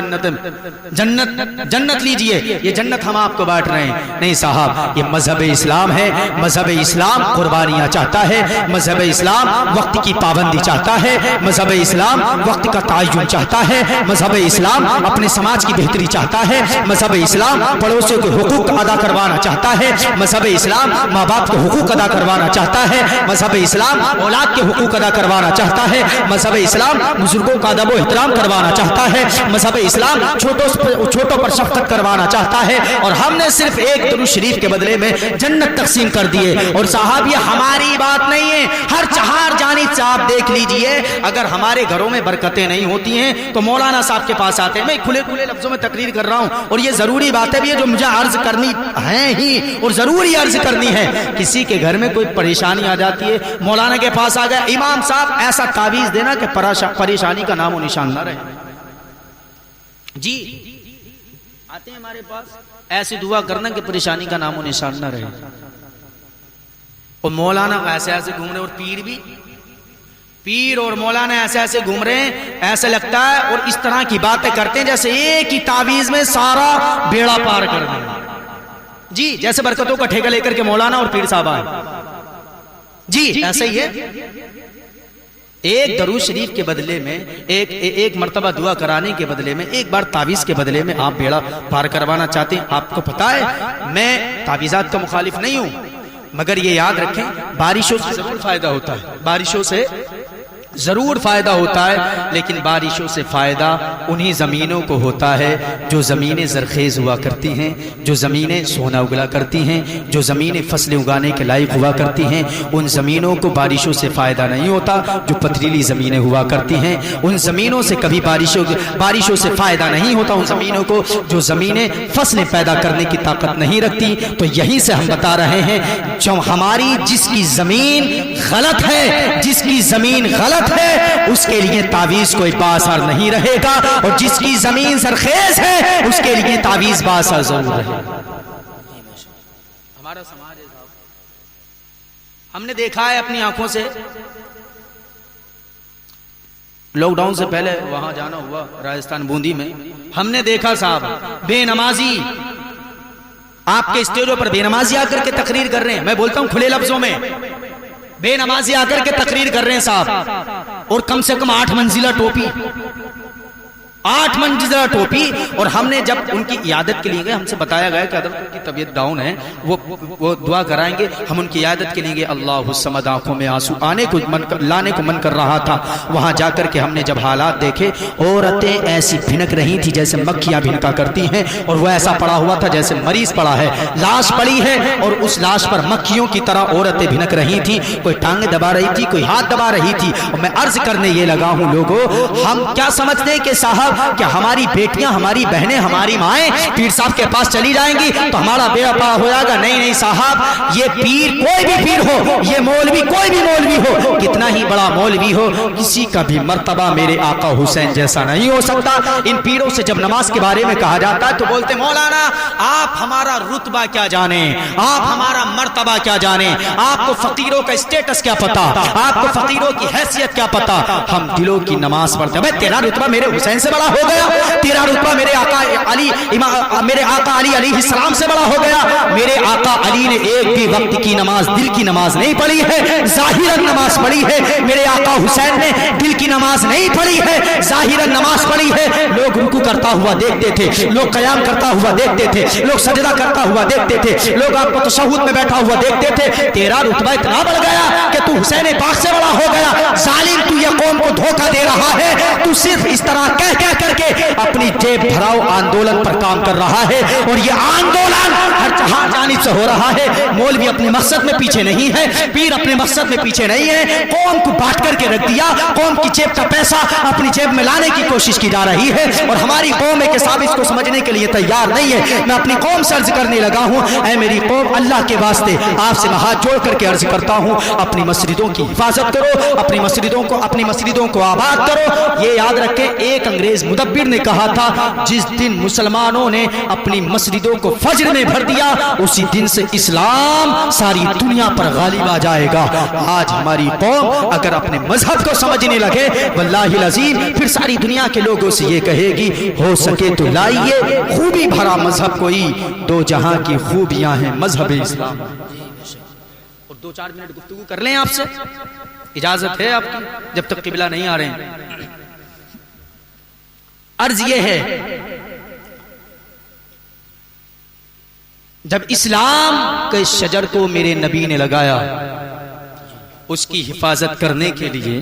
جنت لیجئے، یہ جنت ہم آپ کو بانٹ رہے ہیں۔ نہیں صاحب، یہ مذہب اسلام ہے، مذہب اسلام قربانیاں چاہتا ہے، مذہب اسلام وقت کی پابندی چاہتا ہے، مذہب اسلام وقت کا تعین چاہتا ہے، مذہب اسلام اپنے سماج کی بہتری چاہتا ہے، مذہب اسلام پڑوسیوں کے حقوق ادا کروانا چاہتا ہے، مذہب اسلام ماں باپ کے حقوق ادا کروانا چاہتا ہے، مذہب اسلام اولاد کے حقوق ادا کروانا چاہتا ہے، مذہب اسلام بزرگوں کا ادب و احترام کروانا چاہتا ہے، مذہب اسلام چھوٹوں پر شفقت کروانا چاہتا ہے۔ اور ہم نے صرف ایک درود شریف کے بدلے میں جنت تقسیم کر دیے۔ اور صاحب یہ ہماری بات نہیں ہے، ہر چہار جانب سے آپ دیکھ لیجئے، اگر ہمارے گھروں میں برکتیں نہیں ہوتی ہیں تو مولانا صاحب کے پاس آتے ہیں۔ میں کھلے لفظوں میں تقریر کر رہا ہوں اور یہ ضروری بات ہے بھی ہے جو مجھے عرض کرنی ہے ہی اور ضروری عرض کرنی ہے۔ کسی کے گھر میں کوئی پریشانی آ جاتی ہے، مولانا کے پاس آ گیا، امام صاحب ایسا تعویذ دینا کہ پریشانی کا نام و نشان نہ رہے۔ جی آتے ہیں ہمارے پاس، ایسی دعا کرنا کہ پریشانی کا نام و نشان نہ رہے۔ اور مولانا ایسے گھوم رہے، اور پیر اور مولانا ایسے گھوم رہے ہیں، ایسے لگتا ہے اور اس طرح کی باتیں کرتے ہیں جیسے ایک ہی تعویذ میں سارا بیڑا پار کر دیں۔ جی جیسے برکتوں کا ٹھیکہ لے کر کے مولانا اور پیر صاحب آئے، جی ایسا ہی ہے۔ ایک درود شریف کے بدلے میں، ایک مرتبہ دعا کرانے کے بدلے میں، ایک بار تعویذ کے بدلے میں آپ بیڑا پار کروانا چاہتے ہیں۔ آپ کو پتا ہے میں تعویذات کا مخالف نہیں ہوں، مگر یہ یاد رکھیں بارشوں سے ضرور فائدہ ہوتا ہے، بارشوں سے ضرور فائدہ ہوتا ہے، لیکن بارشوں سے فائدہ انہی زمینوں کو ہوتا ہے جو زمینیں زرخیز ہوا کرتی ہیں، جو زمینیں سونا اگلا کرتی ہیں، جو زمینیں فصلیں اگانے کے لائق ہوا کرتی ہیں۔ ان زمینوں کو بارشوں سے فائدہ نہیں ہوتا جو پتھریلی زمینیں ہوا کرتی ہیں، ان زمینوں سے کبھی بارشوں سے فائدہ نہیں ہوتا ان زمینوں کو جو زمینیں فصلیں پیدا کرنے کی طاقت نہیں رکھتی۔ تو یہیں سے ہم بتا رہے ہیں جو ہماری جس کی زمین غلط ہے، جس کی زمین غلط ہے، اس کے لیے تعویذ کوئی باثر نہیں رہے گا، اور جس کی زمین سرخیز ہے اس کے لیے تعویذ باثر ضرور رہے گا۔ ہمارا سماج ہے صاحب، ہم نے دیکھا ہے اپنی آنکھوں سے، لاک ڈاؤن سے پہلے وہاں جانا ہوا راجستھان بوندی میں، ہم نے دیکھا صاحب بے نمازی آپ کے اسٹیجوں پر بے نمازی آ کر کے تقریر کر رہے ہیں۔ میں بولتا ہوں کھلے لفظوں میں، بے نمازی آ کر کے تقریر کر رہے ہیں صاحب، اور کم سے کم 8 منزلہ ٹوپی، 8 منزلہ ٹوپی، اور ہم نے جب ان کی عیادت کے لیے گئے، ہم سے بتایا گیا کہ حضرت کی طبیعت ڈاؤن ہے، وہ دعا کرائیں گے، ہم ان کی عیادت کے لیے گئے، اللہ الصمد، آنکھوں میں آنسو لانے کو من کر رہا تھا۔ وہاں جا کر کے ہم نے جب حالات دیکھے، عورتیں ایسی بھنک رہی تھی جیسے مکھیاں بھنکا کرتی ہیں، اور وہ ایسا پڑا ہوا تھا جیسے مریض پڑا ہے، لاش پڑی ہے، اور اس لاش پر مکھیوں کی طرح عورتیں بھنک رہی تھی، کوئی ٹانگیں دبا رہی تھی، کوئی ہاتھ دبا رہی تھی۔ اور میں عرض کرنے یہ لگا ہوں، لوگوں ہم کیا سمجھتے ہیں کہ صاحب کہ ہماری بیٹیاں، ہماری بہنیں، ہماری مائیں پیر صاحب کے پاس چلی جائیں گی تو ہمارا بیڑا پار ہو جائے گا؟ نہیں نہیں صاحب، یہ پیر کوئی بھی پیر ہو، یہ مولوی کوئی بھی مولوی ہو، کتنا ہی بڑا مولوی ہو، کسی کا بھی مرتبہ میرے آقا حسین جیسا نہیں ہو سکتا۔ ان پیروں سے جب نماز کے بارے میں کہا جاتا ہے تو بولتے مولانا آپ ہمارا رتبہ کیا جانیں، آپ ہمارا مرتبہ کیا جانیں، آپ کو فقیروں کا اسٹیٹس کیا پتا، آپ کو فقیروں کی حیثیت کیا پتا۔ ہم دلوں کی نماز پڑھتے ہیں۔ تیرا رتبہ میرے حسین سے بڑا ہو گیا، تیرا رتبہ میرے آقا علی علیہ السلام سے بڑا ہو گیا۔ میرے آقا علی نے ایک بھی وقت کی نماز، دل کی نماز نہیں پڑھی ہے، ظاہراً نماز پڑھی ہے۔ میرے آقا حسین نے دل کی نماز نہیں پڑھی ہے، ظاہراً نماز پڑھی ہے۔ لوگ رکوع کرتا ہوا دیکھتے تھے، لوگ قیام کرتا ہوا دیکھتے تھے، لوگ سجدہ کرتا ہوا دیکھتے تھے، لوگ آپ کو تشہد میں بیٹھا ہوا دیکھتے تھے۔ تیرا رتبہ اتنا بڑھ گیا کہ تو حسین پاک سے بڑا ہو گیا۔ ظالم، تو یہ قوم کو دھوکہ دے رہا ہے، تو صرف اس طرح کہہ کر کے اپنی جیب بھراؤ آندولن پر کام کر رہا ہے، اور یہ آندولن ہر جہاں جانب سے ہو رہا ہے۔ مولوی اپنے مقصد میں پیچھے نہیں ہے، پیر اپنے مقصد میں پیچھے نہیں ہے، قوم کو بانٹ کر کے رکھ دیا، قوم کی جیب کا پیسہ اپنی جیب میں لانے کی کوشش کی جا رہی ہے، اور ہماری قوم ہے کہ صاحب اس کو سمجھنے کے لیے تیار نہیں ہے۔ میں اپنی قوم سے عرض کرنے لگا ہوں، اے میری قوم، اللہ کے واسطے آپ سے میں ہاتھ جوڑ کر کے عرض کرتا ہوں، اپنی مسجدوں کی حفاظت کرو، اپنی مسجدوں کو آباد کرو۔ یہ یاد رکھیں، ایک انگریز مدبر نے کہا تھا، جس دن مسلمانوں نے اپنی مسجدوں کو فجر میں بھر دیا، اسی دن سے اسلام ساری دنیا پر غالب آ جائے گا۔ آج ہماری قوم اگر اپنے مذہب کو سمجھنے لگے، واللہ العظیم پھر ساری دنیا کے لوگوں سے یہ کہے گی، ہو سکے تو لائیے خوبی بھرا مذہب کوئی، دو جہاں کی خوبیاں ہیں مذہب اسلام۔ اور 2-4 منٹ گفتگو کر لیں آپ سے، اجازت ہے آپ کی، جب تک قبلہ نہیں آ رہے ہیں۔ عرض یہ ہے، جب اسلام کے شجر کو میرے نبی نے لگایا، اس کی حفاظت کرنے کے لیے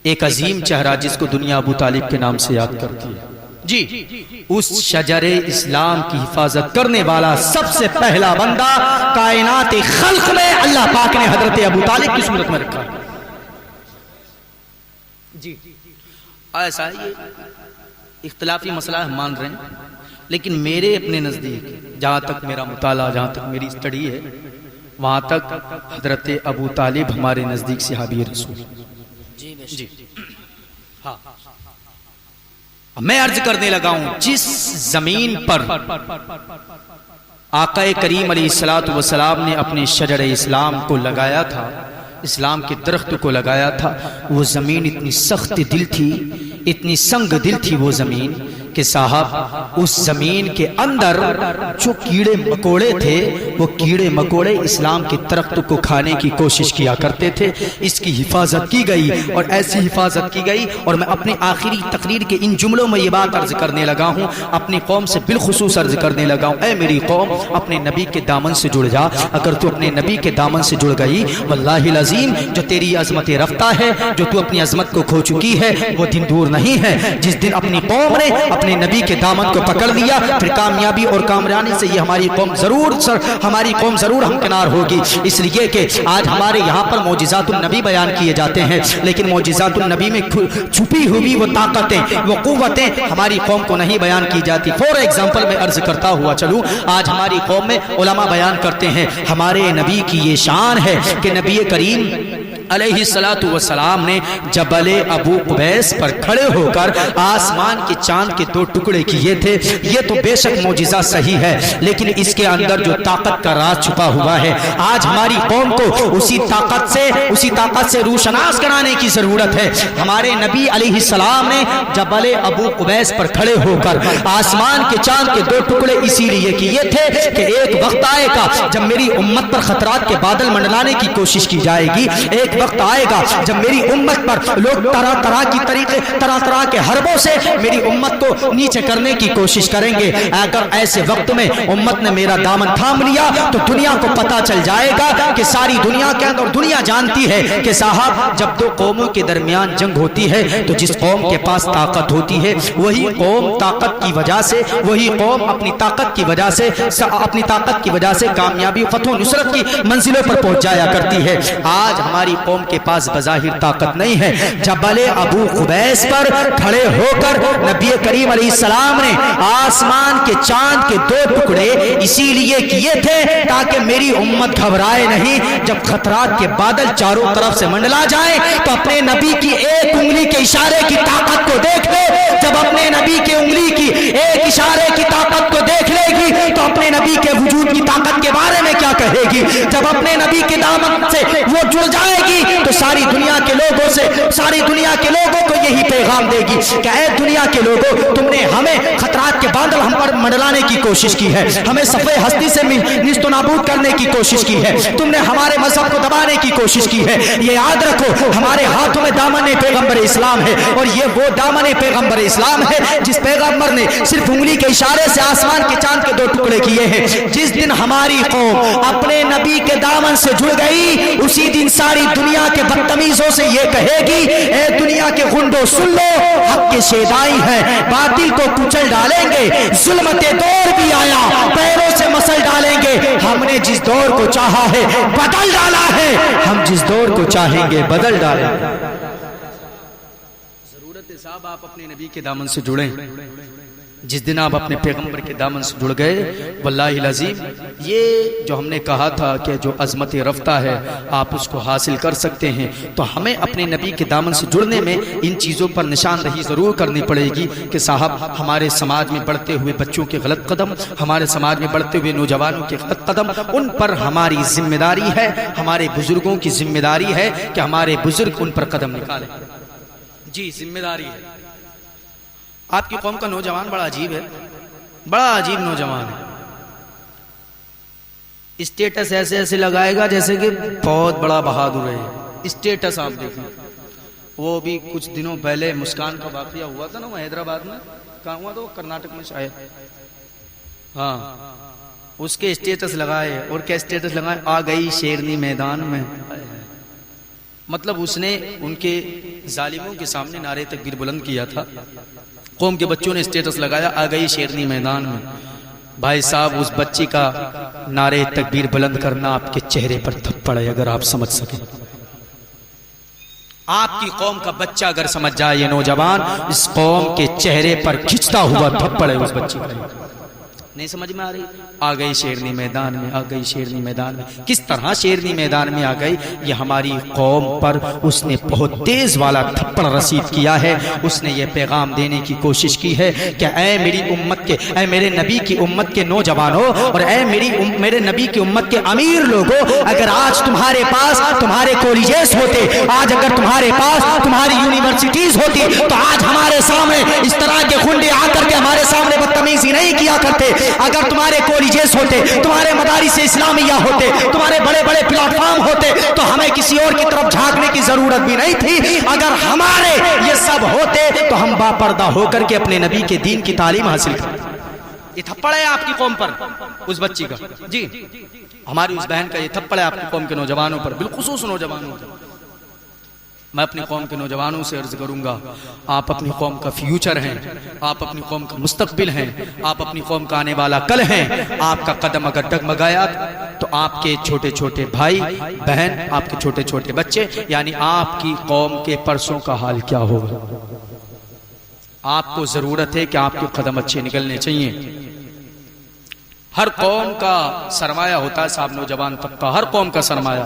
ایک عظیم چہرہ جس کو دنیا ابو طالب کے نام سے یاد کرتی ہے، جی اس شجر اسلام کی حفاظت کرنے والا سب سے پہلا بندہ کائنات خلق میں اللہ پاک نے حضرت ابو طالب کی صورت میں رکھا۔ جی ایسا ہی اختلافی مسئلہ ہم مان رہے ہیں، لیکن میرے اپنے نزدیک، جہاں تک میرا مطالعہ، جہاں تک میری اسٹڈی ہے، وہاں تک حضرت ابو طالب ہمارے نزدیک صحابی رسول۔ جی ہاں، میں عرض کرنے لگا ہوں، جس زمین پر آقا کریم علیہ الصلوۃ والسلام نے اپنے شجر اسلام کو لگایا تھا، اسلام کے درخت کو لگایا تھا، وہ زمین اتنی سخت دل تھی، اتنی سنگ دل تھی وہ زمین کہ صاحب اس زمین کے اندر جو کیڑے مکوڑے تھے، وہ کیڑے مکوڑے اسلام کے درخت کو کھانے کی کوشش کیا کرتے تھے۔ اس کی حفاظت کی گئی، اور ایسی حفاظت کی گئی، اور میں اپنے آخری تقریر کے ان جملوں میں یہ بات عرض کرنے لگا ہوں، اپنی قوم سے بالخصوص عرض کرنے لگا ہوں، اے میری قوم، اپنے نبی کے دامن سے جڑ جا۔ اگر تو اپنے نبی کے دامن سے جڑ گئی، واللہ العظیم جو تیری عظمت رفتہ ہے، جو تو اپنی عظمت کو کھو چکی ہے، وہ دن دور نہیں ہے۔ جس دن اپنی قوم نے اپنے نبی کے دامن کو پکڑ لیا، پھر کامیابی اور کامرانی سے یہ ہماری قوم ضرور ہمکنار ہوگی۔ اس لیے کہ آج ہمارے یہاں پر معجزات النبی بیان کیے جاتے ہیں، لیکن معجزات النبی میں چھپی ہوئی وہ طاقتیں، وہ قوتیں ہماری قوم کو نہیں بیان کی جاتی۔ فور ایگزامپل میں عرض کرتا ہوا چلوں، آج ہماری قوم میں علماء بیان کرتے ہیں، ہمارے نبی کی یہ شان ہے کہ نبی کریم علیہ الصلوۃ والسلام نے جبل ابو قبیس پر کھڑے ہو کر آسمان کے چاند کے 2 ٹکڑے کیے تھے۔ یہ تو بے شک معجزہ صحیح ہے، لیکن اس کے اندر جو طاقت کا راز چھپا ہوا ہے، آج ہماری قوم کو اسی طاقت سے روشناس کرانے کی ضرورت ہے۔ ہمارے نبی علیہ السلام نے جبل ابو قبیس پر کھڑے ہو کر آسمان کے چاند کے 2 ٹکڑے اسی لیے کیے تھے کہ ایک وقت آئے گا جب میری امت پر خطرات کے بادل منڈلانے کی کوشش کی جائے گی، ایک وقت آئے گا جب میری امت پر لوگ طرح طرح کے حربوں سے میری امت کو نیچے کرنے کی کوشش کریں گے. اگر ایسے وقت میں امت نے میرا دامن تھام لیا تو دنیا کو پتا چل جائے گا کہ ساری دنیا کے اندر دنیا جانتی ہے کہ صاحب جب دو قوموں کے درمیان جنگ ہوتی ہے تو جس قوم کے پاس طاقت ہوتی ہے وہی قوم طاقت کی وجہ سے وہی قوم اپنی طاقت کی وجہ سے کامیابی فتح و نصرت کی منزلوں پر پہنچ جایا کرتی ہے. آج ہماری قوم کے پاس بظاہر طاقت نہیں ہے. جبل ابو قبیس پر کھڑے ہو کر نبی کریم علیہ السلام نے آسمان کے چاند کے 2 ٹکڑے اسی لیے کیے تھے تاکہ میری امت گھبرائے نہیں. جب خطرات کے بادل چاروں طرف سے منڈلا جائیں تو اپنے نبی کی ایک انگلی کے اشارے کی طاقت کو دیکھ لے. جب اپنے نبی کی انگلی کی ایک اشارے کی طاقت کو دیکھ لے گی تو اپنے نبی کے وجود کی طاقت کے بارے میں کیا کہے گی. جب اپنے نبی کے دامن سے وہ جڑ جائے گی تو ساری دنیا کے لوگوں کو یہی پیغام دے گی کہ اے دنیا کے لوگوں, تم نے ہمیں خطرات کے بادل ہم پر منڈلانے کی کوشش کی ہے, ہمیں صفحے ہستی سے نیست و نابود کرنے کی کوشش کی ہے, تم نے ہمارے مذہب کو دبانے کی کوشش کی ہے. یہ یاد رکھو ہمارے ہاتھوں میں دامن پیغمبر اسلام ہے اور یہ وہ دامن پیغمبر اسلام ہے جس پیغمبر نے صرف انگلی کے اشارے سے آسمان کے چاند کے 2 ٹکڑے کیے ہیں. جس دن ہماری قوم اپنے نبی کے دامن سے جڑ گئی اسی دن ساری دنیا کے بدتمیزوں سے یہ کہے گی اے دنیا کے غنڈوں سن لو, حق کے شیدائی ہیں, باطل کو کچل ڈالیں گے, ظلمت دور بھی آیا پیروں سے مسل ڈالیں گے. ہم نے جس دور کو چاہا ہے بدل ڈالا ہے, ہم جس دور کو چاہیں گے بدل ڈالیں گے. ضرورت ہے صاحب آپ اپنے نبی کے دامن سے جڑیں. جس دن آپ اپنے پیغمبر کے دامن سے جڑ گئے واللہ العظیم یہ جو ہم نے کہا تھا کہ جو عظمت رفتہ ہے آپ اس کو حاصل کر سکتے ہیں. تو ہمیں اپنے نبی کے دامن سے جڑنے میں ان چیزوں پر نشاندہی ضرور کرنی پڑے گی کہ صاحب ہمارے سماج میں بڑھتے ہوئے بچوں کے غلط قدم, ہمارے سماج میں بڑھتے ہوئے نوجوانوں کے غلط قدم, ان پر ہماری ذمہ داری ہے, ہمارے بزرگوں کی ذمہ داری ہے کہ ہمارے بزرگ ان پر قدم نکالیں. جی ذمہ داری ہے. آپ کی قوم کا نوجوان بڑا عجیب ہے, بڑا عجیب نوجوان ہے. اسٹیٹس ایسے لگائے گا جیسے کہ بہت بڑا بہادر ہے. اسٹیٹس آپ دیکھیں, وہ بھی کچھ دنوں پہلے مسکان کا واقعہ ہوا تھا نا وہ حیدرآباد میں, کہاں ہوا تھا, کرناٹک میں شاید, ہاں اس کے اسٹیٹس لگائے. اور کیا اسٹیٹس لگائے, آ گئی شیرنی میدان میں. مطلب اس نے ان کے ظالموں کے سامنے نعرے تکبیر بلند کیا تھا. قوم کے بچوں نے اسٹیٹس لگایا آ گئی شیرنی میدان میں. بھائی صاحب اس بچی کا نعرے تکبیر بلند کرنا آپ کے چہرے پر تھپڑ ہے. اگر آپ سمجھ سکیں, آپ کی قوم کا بچہ اگر سمجھ جائے یہ نوجوان, اس قوم کے چہرے پر کھچتا ہوا تھپڑ ہے اس بچی کا. نہیں سمجھ میں آ رہی, آ گئی شیرنی میدان میں, آ گئی شیرنی میدان میں. کس طرح شیرنی میدان میں آ گئی, یہ ہماری قوم پر اس نے بہت تیز والا تھپڑ رسید کیا ہے. اس نے یہ پیغام دینے کی کوشش کی ہے کہ اے میری امت کے, اے میرے نبی کی امت کے نوجوانوں اور اے میرے نبی کی امت کے امیر لوگوں, اگر آج تمہارے پاس تمہارے کالجز ہوتے, آج اگر تمہارے پاس تمہاری یونیورسٹیز ہوتی تو آج ہمارے سامنے اس طرح کے خنڈے آ کر کے ہمارے سامنے بدتمیزی نہیں کیا کرتے. اگر تمہارے کالجز ہوتے, تمہارے مدارس اسلامیہ ہوتے, تمہارے بڑے بڑے پلیٹ فارم ہوتے تو ہمیں کسی اور کی طرف جھانکنے کی ضرورت بھی نہیں تھی. اگر ہمارے یہ سب ہوتے تو ہم باپردہ ہو کر کے اپنے نبی کے دین کی تعلیم حاصل کرتے. یہ تھپڑ ہے آپ کی قوم پر اس بچی کا, جی ہماری اس بہن کا یہ تھپڑ ہے آپ کی قوم کے نوجوانوں پر, بالخصوص نوجوانوں پر. میں اپنی قوم کے نوجوانوں سے عرض کروں گا, آپ اپنی قوم کا فیوچر ہیں, آپ اپنی قوم کا مستقبل ہیں, آپ اپنی قوم کا آنے والا کل ہیں. آپ کا قدم اگر ڈگمگایا تو آپ کے چھوٹے چھوٹے بھائی بہن, آپ کے چھوٹے چھوٹے بچے, یعنی آپ کی قوم کے پرسوں کا حال کیا ہوگا. آپ کو ضرورت ہے کہ آپ کے قدم اچھے نکلنے چاہیے. ہر قوم کا سرمایہ ہوتا ہے صاحب نوجوان طبقہ, ہر قوم کا سرمایہ.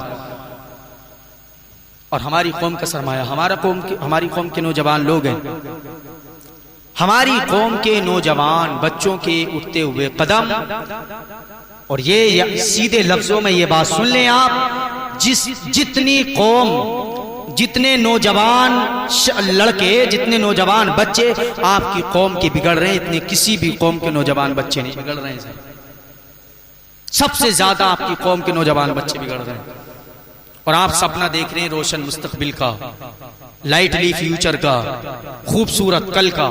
اور ہماری قوم کا سرمایہ ہماری قوم کے نوجوان لوگ ہیں. ہماری قوم کے نوجوان بچوں کے اٹھتے ہوئے قدم. اور یہ سیدھے لفظوں میں یہ بات سن لیں آپ, جتنی قوم, جتنے نوجوان لڑکے, جتنے نوجوان بچے آپ کی قوم کے بگڑ رہے ہیں, اتنے کسی بھی قوم کے نوجوان بچے نہیں بگڑ رہے ہیں. سب سے زیادہ آپ کی قوم کے نوجوان بچے بگڑ رہے ہیں. اور آپ سپنا دیکھ رہے ہیں روشن مستقبل کا، لائٹلی فیوچر کا، خوبصورت کل کا،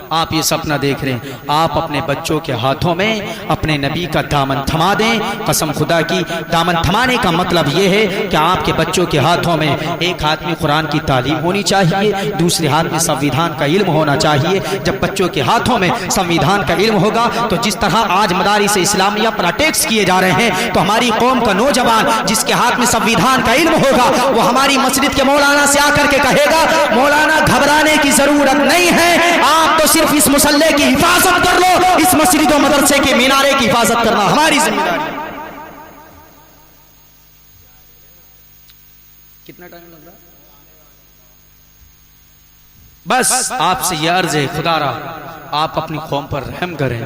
آپ یہ سپنا دیکھ رہے ہیں، آپ اپنے بچوں کے ہاتھوں میں اپنے نبی کا دامن تھما دیں۔ قسم خدا کی، دامن تھمانے کا مطلب یہ ہے کہ آپ کے بچوں کے ہاتھوں میں ایک ہاتھ میں قرآن کی تعلیم ہونی چاہیے، دوسرے ہاتھ میں سنویدھان کا علم ہونا چاہیے۔ جب بچوں کے ہاتھوں میں سنویدھان کا علم ہوگا تو جس طرح آج مدارس اسلامیہ پر اٹیکس کیے جا رہے ہیں، تو ہماری قوم کا نوجوان جس کے ہاتھ میں سنویدھان کا علم ہوگا وہ ہماری مسجد کے مولانا سے آ کر کے کہے گا، مولانا گھبرانے کی ضرورت نہیں ہے، آپ تو صرف اس مسلح کی حفاظت کر لو، اس مسجد و مدرسے کے مینارے کی حفاظت کرنا ہماری ذمہ داری۔ کتنا ٹائم لگ رہا؟ بس آپ سے یہ عرض ہے، خدا را آپ اپنی قوم پر رحم کریں،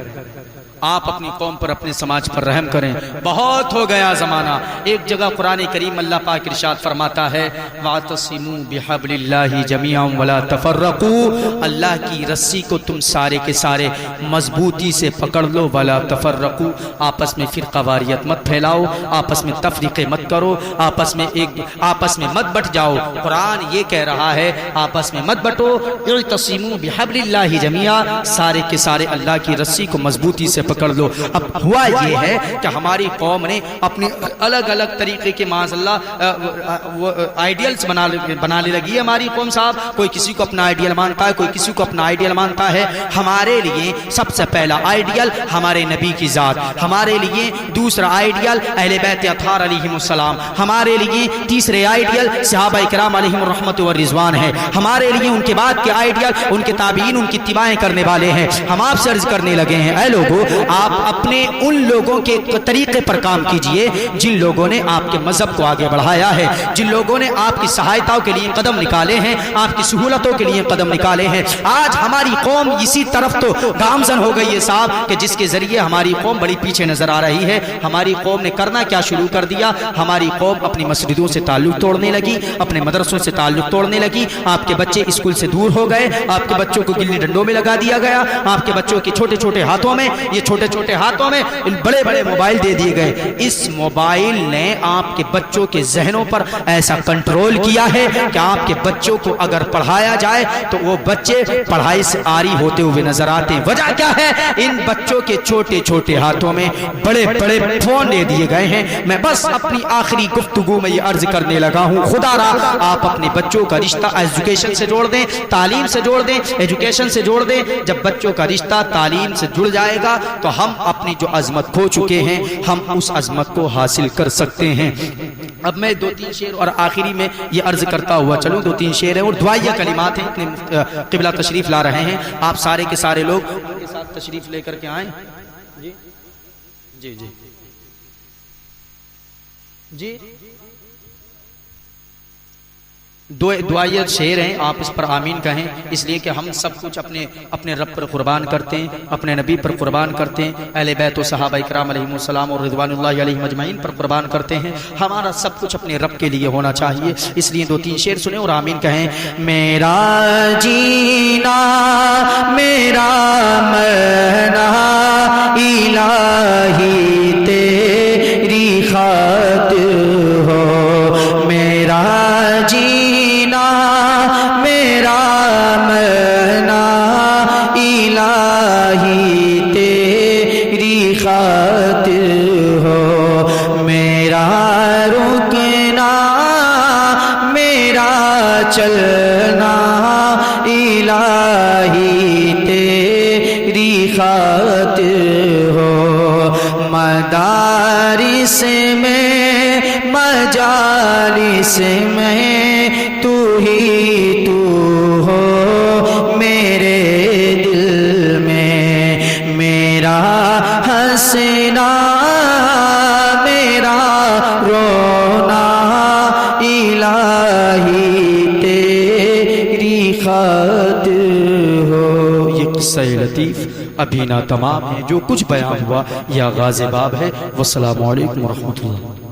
آپ اپنی قوم پر اپنے سماج پر رحم کریں۔ بہت ہو گیا زمانہ۔ ایک جگہ قرآن کریم اللہ پاک ارشاد فرماتا ہے، وَاعْتَصِمُوا بِحَبْلِ اللَّهِ جَمِيعًا وَلَا تَفَرَّقُوا، اللہ کی رسی کو تم سارے کے سارے مضبوطی سے پکڑ لو، وَلَا تَفَرَّقُوا، آپس میں فرقہ واریت مت پھیلاؤ، آپس میں تفریقے مت کرو، آپس میں مت بٹ جاؤ۔ قرآن یہ کہہ رہا ہے آپس میں مت بٹو، اعتصموا بحبل اللہ جميعا، سارے کے سارے اللہ کی رسی کو مضبوطی سے پکڑ لو۔ اب ہوا یہ ہے کہ ہماری قوم نے اپنے الگ الگ طریقے کے معاذ اللہ آئیڈیلز بنانے لگی ہے ہماری قوم صاحب، کوئی کسی کو اپنا آئیڈیل مانتا ہے، کوئی کسی کو اپنا آئیڈیل مانتا ہے۔ ہمارے لیے سب سے پہلا آئیڈیل ہمارے نبی کی ذات، ہمارے لیے دوسرا آئیڈیل اہل بیت اطہار علیہم السلام، ہمارے لیے تیسرے آئیڈیل صحابہ کرام علیہم الرحمت والرضوان ہے، ہمارے لیے ان کے بعد کے آئیڈیل ان کے تابعین ان کی اتباعیں کرنے والے ہیں۔ ہم آپ سے عرض کرنے لگے ہیں، اے لوگوں، آپ اپنے ان لوگوں کے طریقے پر کام کیجئے جن لوگوں نے آپ کے مذہب کو آگے بڑھایا ہے، جن لوگوں نے آپ کی سہایتاؤں کے لیے قدم نکالے ہیں، آپ کی سہولتوں کے لیے قدم نکالے ہیں۔ آج ہماری قوم اسی طرف تو گامزن ہو گئی ہے صاحب کہ جس کے ذریعے ہماری قوم بڑی پیچھے نظر آ رہی ہے۔ ہماری قوم نے کرنا کیا شروع کر دیا، ہماری قوم اپنی مسجدوں سے تعلق توڑنے لگی، اپنے مدرسوں سے تعلق توڑنے لگی، آپ کے بچے اسکول سے دور ہو گئے، آپ کے بچوں کو گلی ڈنڈوں میں لگا دیا گیا، آپ کے بچوں کے چھوٹے چھوٹے ہاتھوں میں بڑے بڑے موبائل دے دیے گئے۔ اس موبائل نے آپ کے بچوں کے ذہنوں پر ایسا کنٹرول کیا ہے کہ آپ کے بچوں کو اگر پڑھایا جائے تو وہ بچے پڑھائی سے عاری ہوتے ہوئے نظر آتے ہیں۔ وجہ کیا ہے؟ ان بچوں کے چھوٹے چھوٹے ہاتھوں میں بڑے بڑے فون دے دیے گئے ہیں۔ میں بس اپنی آخری گفتگو میں یہ عرض کرنے لگا ہوں، خدا را آپ اپنے بچوں کا رشتہ ایجوکیشن سے جوڑ دیں، تعلیم سے جوڑ دیں، ایجوکیشن سے جوڑ دیں۔ جب بچوں کا رشتہ تعلیم سے جڑ جائے گا تو ہم اپنی جو عظمت کھو چکے ہیں ہم اس عظمت کو حاصل کر سکتے ہیں۔ اب میں دو تین شعر اور آخری میں یہ عرض کرتا ہوا چلوں، دو تین شعر ہیں اور دعائیہ کلمات ہیں، اتنے قبلہ تشریف لا رہے ہیں، آپ سارے کے سارے لوگ ان کے ساتھ تشریف لے کر کے آئیں۔ جی جی جی جی دو دعائیہ شعر ہیں، آپ اس پر آمین کہیں، اس لیے کہ ہم سب کچھ اپنے رب پر قربان کرتے ہیں، اپنے نبی پر قربان کرتے ہیں، اہل بیت و صحابہ کرام علیہم السلام اور رضوان اللہ علیہم اجمعین پر قربان کرتے ہیں۔ ہمارا سب کچھ اپنے رب کے لیے ہونا چاہیے، اس لیے دو تین شعر سنیں اور آمین کہیں۔ میرا جینا میرا مرنا الہی تیری خاطر ہو، میرا جینا میرا مرنا الہی تیری خاطر ہو، میرا رکنا میرا چلنا الہی تیری خاطر ہو، مدارس میں مجالس میں تو ہی تو ہو، میرے دل میں میرا ہنسنا میرا رونا الہی تیری خاطر ہو۔ یہ قصہ لطیف ابھی نہ تمام ہے، جو کچھ بیان ہوا یہ آغاز باب ہے۔ والسلام علیکم ورحمۃ اللہ۔